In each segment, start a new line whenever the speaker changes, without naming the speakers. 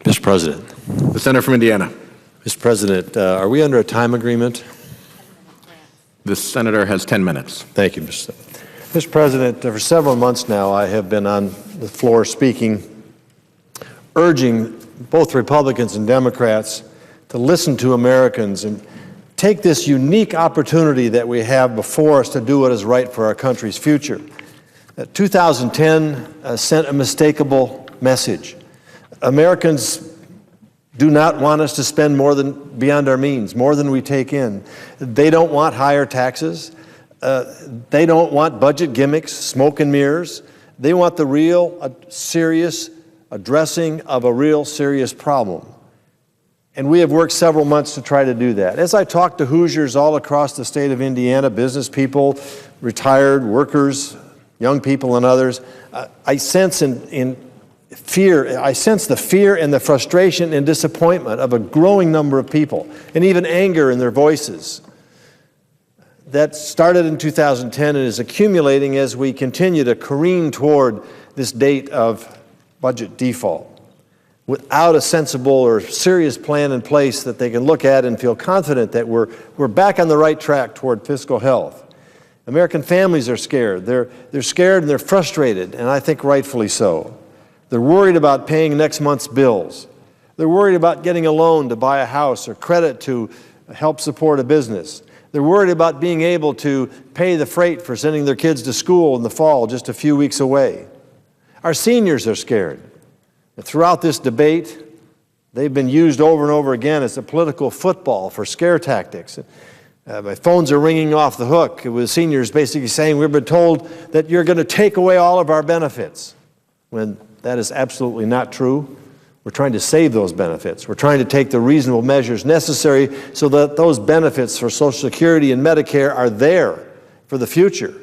Mr. President.
The senator from Indiana.
Mr. President, are we under a time agreement?
The senator has 10 minutes.
Thank you, Mr. President. For several months now, I have been on the floor speaking, urging both Republicans and Democrats to listen to Americans and take this unique opportunity that we have before us to do what is right for our country's future. 2010 sent a mistakable message. Americans do not want us to spend more than beyond our means, more than we take in. They don't want higher taxes. They don't want budget gimmicks, smoke and mirrors. They want the real, serious addressing of a real serious problem. And we have worked several months to try to do that. As I talk to Hoosiers all across the state of Indiana, business people, retired workers, young people and others, I sense the fear and the frustration and disappointment of a growing number of people, and even anger in their voices. That started in 2010 and is accumulating as we continue to careen toward this date of budget default, without a sensible or serious plan in place that they can look at and feel confident that we're back on the right track toward fiscal health. American families are scared. They're scared and they're frustrated, and I think rightfully so. They're worried about paying next month's bills. They're worried about getting a loan to buy a house or credit to help support a business. They're worried about being able to pay the freight for sending their kids to school in the fall just a few weeks away. Our seniors are scared. Throughout this debate, they've been used over and over again as a political football for scare tactics. My phones are ringing off the hook with seniors basically saying, we've been told that you're going to take away all of our benefits, when that is absolutely not true. We're trying to save those benefits. We're trying to take the reasonable measures necessary so that those benefits for Social Security and Medicare are there for the future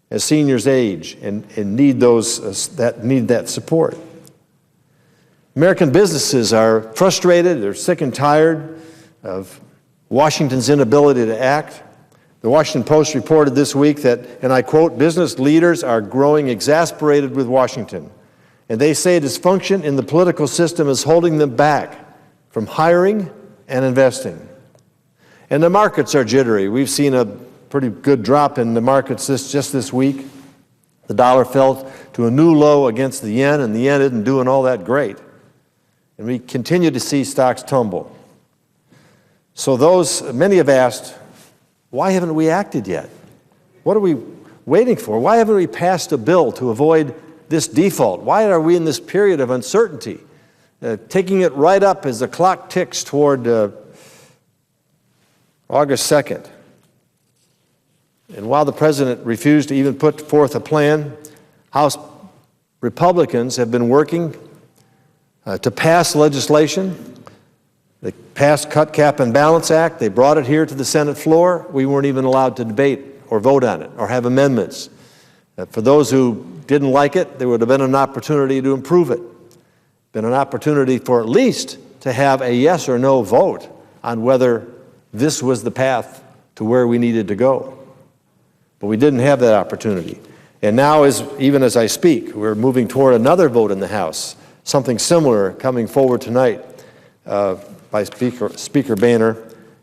as seniors age and need that support. American businesses are frustrated, they're sick and tired of Washington's inability to act. The Washington Post reported this week that, and I quote, business leaders are growing exasperated with Washington, and they say dysfunction in the political system is holding them back from hiring and investing. And the markets are jittery. We've seen a pretty good drop in the markets just this week. The dollar fell to a new low against the yen, and the yen isn't doing all that great. And we continue to see stocks tumble. So many have asked, why haven't we acted yet? What are we waiting for? Why haven't we passed a bill to avoid this default? Why are we in this period of uncertainty? Taking it right up as the clock ticks toward August 2nd. And while the president refused to even put forth a plan, House Republicans have been working to pass legislation. They passed Cut, Cap, and Balance Act. They brought it here to the Senate floor. We weren't even allowed to debate or vote on it or have amendments. For those who didn't like it, there would have been an opportunity to improve it. Been an opportunity for at least to have a yes or no vote on whether this was the path to where we needed to go. But we didn't have that opportunity. And now, even as I speak, we're moving toward another vote in the House, something similar coming forward tonight by Speaker Boehner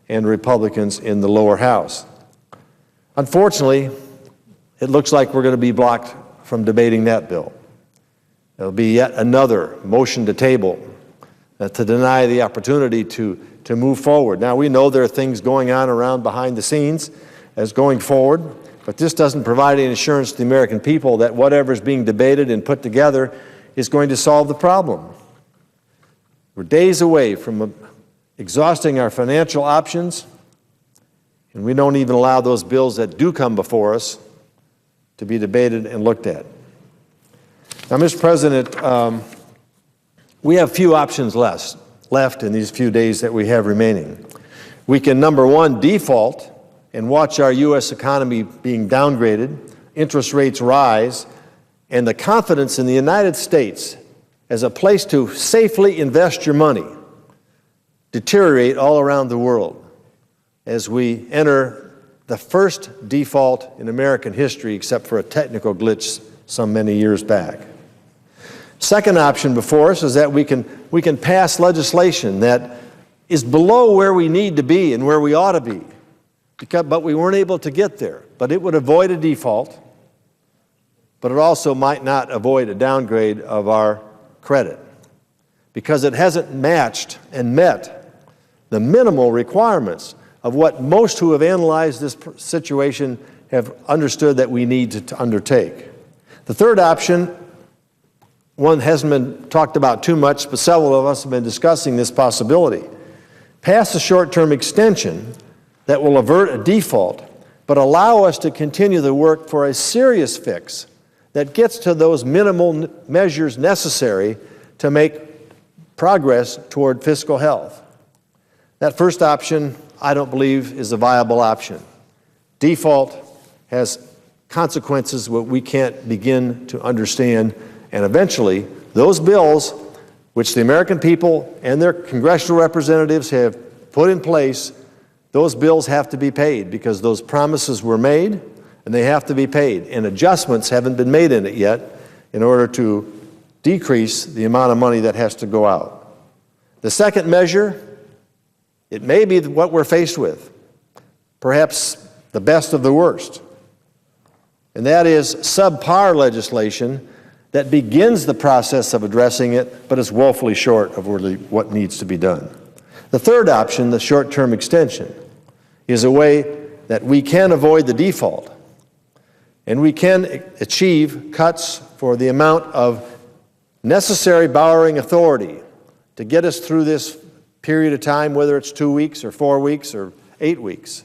and Republicans in the lower house. Unfortunately, it looks like we're going to be blocked from debating that bill. There'll be yet another motion to table to deny the opportunity to move forward. Now, we know there are things going on around behind the scenes as going forward, but this doesn't provide any assurance to the American people that whatever is being debated and put together is going to solve the problem. We're days away from exhausting our financial options, and we don't even allow those bills that do come before us to be debated and looked at. Now, Mr. President, we have few options left in these few days that we have remaining. We can, number one, default and watch our U.S. economy being downgraded, interest rates rise, and the confidence in the United States as a place to safely invest your money deteriorate all around the world as we enter the first default in American history, except for a technical glitch some many years back. Second option before us is that we can pass legislation that is below where we need to be and where we ought to be, but we weren't able to get there. But it would avoid a default, but it also might not avoid a downgrade of our credit because it hasn't matched and met the minimal requirements of what most who have analyzed this situation have understood that we need to undertake. The third option, one hasn't been talked about too much, but several of us have been discussing this possibility. Pass a short-term extension that will avert a default, but allow us to continue the work for a serious fix that gets to those minimal measures necessary to make progress toward fiscal health. That first option, I don't believe, is a viable option. Default has consequences what we can't begin to understand, and eventually those bills, which the American people and their congressional representatives have put in place, those bills have to be paid because those promises were made and they have to be paid, and adjustments haven't been made in it yet in order to decrease the amount of money that has to go out. The second measure, it may be what we're faced with, perhaps the best of the worst, and that is subpar legislation that begins the process of addressing it, but is woefully short of really what needs to be done. The third option, the short-term extension, is a way that we can avoid the default, and we can achieve cuts for the amount of necessary borrowing authority to get us through this period of time, whether it's 2 weeks or 4 weeks or 8 weeks.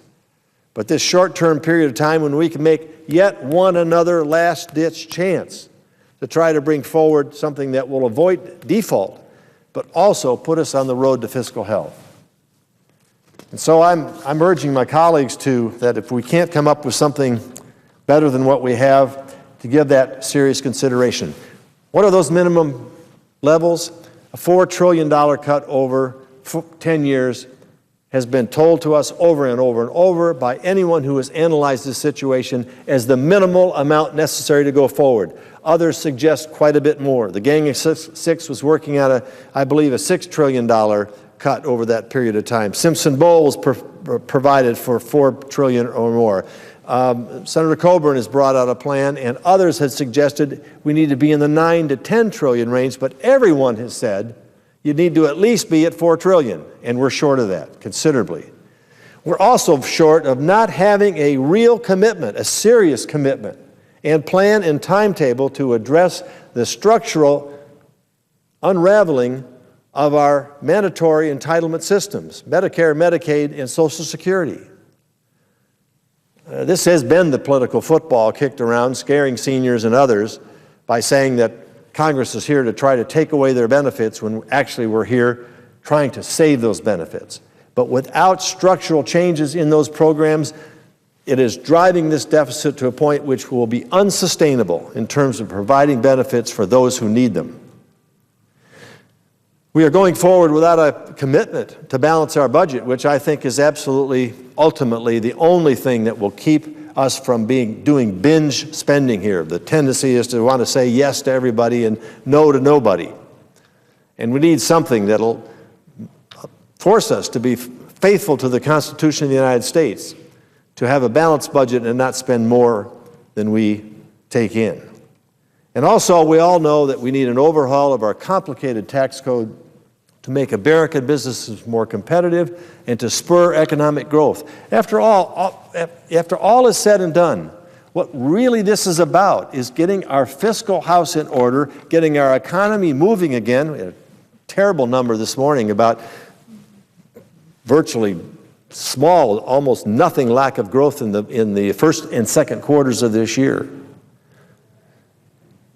But this short-term period of time when we can make yet one another last-ditch chance to try to bring forward something that will avoid default, but also put us on the road to fiscal health. And so I'm urging my colleagues that if we can't come up with something better than what we have, to give that serious consideration. What are those minimum levels? A $4 trillion cut over 10 years has been told to us over and over and over by anyone who has analyzed this situation as the minimal amount necessary to go forward. Others suggest quite a bit more. The Gang of Six was working at I believe, a $6 trillion cut over that period of time. Simpson-Bowles provided for $4 trillion or more. Senator Coburn has brought out a plan, and others have suggested we need to be in the 9 to 10 trillion range, but everyone has said you need to at least be at 4 trillion, and we're short of that considerably. We're also short of not having a real commitment, a serious commitment, and plan and timetable to address the structural unraveling of our mandatory entitlement systems, Medicare, Medicaid, and Social Security. This has been the political football kicked around, scaring seniors and others by saying that Congress is here to try to take away their benefits when actually we're here trying to save those benefits. But without structural changes in those programs, it is driving this deficit to a point which will be unsustainable in terms of providing benefits for those who need them. We are going forward without a commitment to balance our budget, which I think is absolutely, ultimately, the only thing that will keep us from doing binge spending here. The tendency is to want to say yes to everybody and no to nobody. And we need something that'll force us to be faithful to the Constitution of the United States, to have a balanced budget and not spend more than we take in. And also, we all know that we need an overhaul of our complicated tax code to make American businesses more competitive and to spur economic growth. After all is said and done, what really this is about is getting our fiscal house in order, getting our economy moving again. We had a terrible number this morning about virtually small, almost nothing lack of growth in the first and second quarters of this year.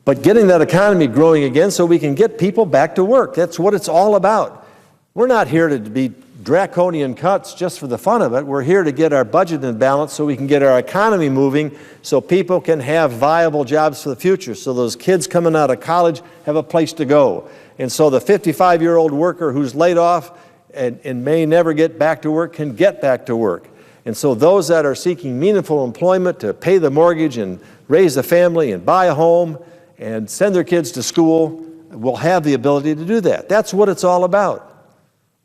But getting that economy growing again so we can get people back to work. That's what it's all about. We're not here to be draconian cuts just for the fun of it. We're here to get our budget in balance so we can get our economy moving so people can have viable jobs for the future, so those kids coming out of college have a place to go. And so the 55-year-old worker who's laid off and may never get back to work can get back to work. And so those that are seeking meaningful employment to pay the mortgage and raise a family and buy a home and send their kids to school, will have the ability to do that. That's what it's all about.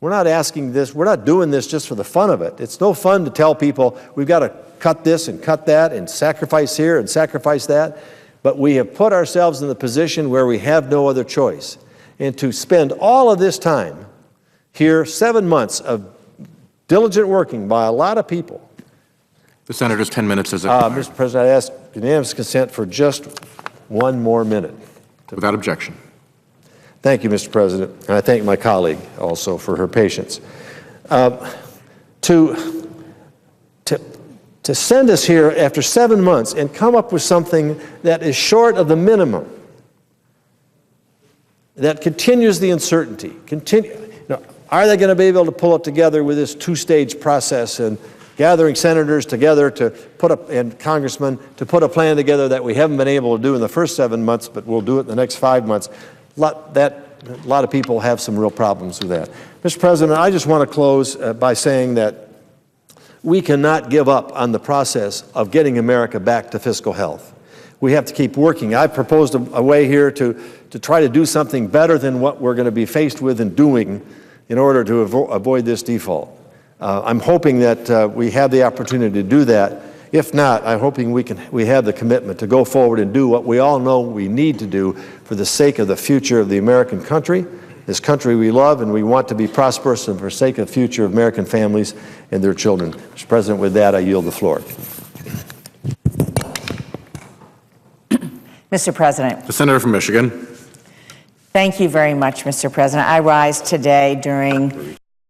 We're not asking this, we're not doing this just for the fun of it. It's no fun to tell people we've got to cut this and cut that and sacrifice here and sacrifice that. But we have put ourselves in the position where we have no other choice. And to spend all of this time here, 7 months of diligent working by a lot of people.
The senator's 10 minutes is expired.
Mr. President, I ask unanimous consent for just 1 more minute.
Without objection.
Thank you, Mr. President, and I thank my colleague also for her patience. To send us here after 7 months and come up with something that is short of the minimum, that continues the uncertainty, are they going to be able to pull it together with this two-stage process and gathering senators together to put up, and congressmen to put a plan together that we haven't been able to do in the first 7 months, but we'll do it in the next 5 months? A lot of people have some real problems with that. Mr. President, I just want to close by saying that we cannot give up on the process of getting America back to fiscal health. We have to keep working. I proposed a way here to try to do something better than what we're going to be faced with and doing in order to avoid this default. I'm hoping that we have the opportunity to do that. If not, I'm hoping we have the commitment to go forward and do what we all know we need to do for the sake of the future of the American country, this country we love and we want to be prosperous, and for the sake of the future of American families and their children. Mr. President, with that, I yield the floor.
Mr. President.
The senator from Michigan.
Thank you very much, Mr. President. I rise today during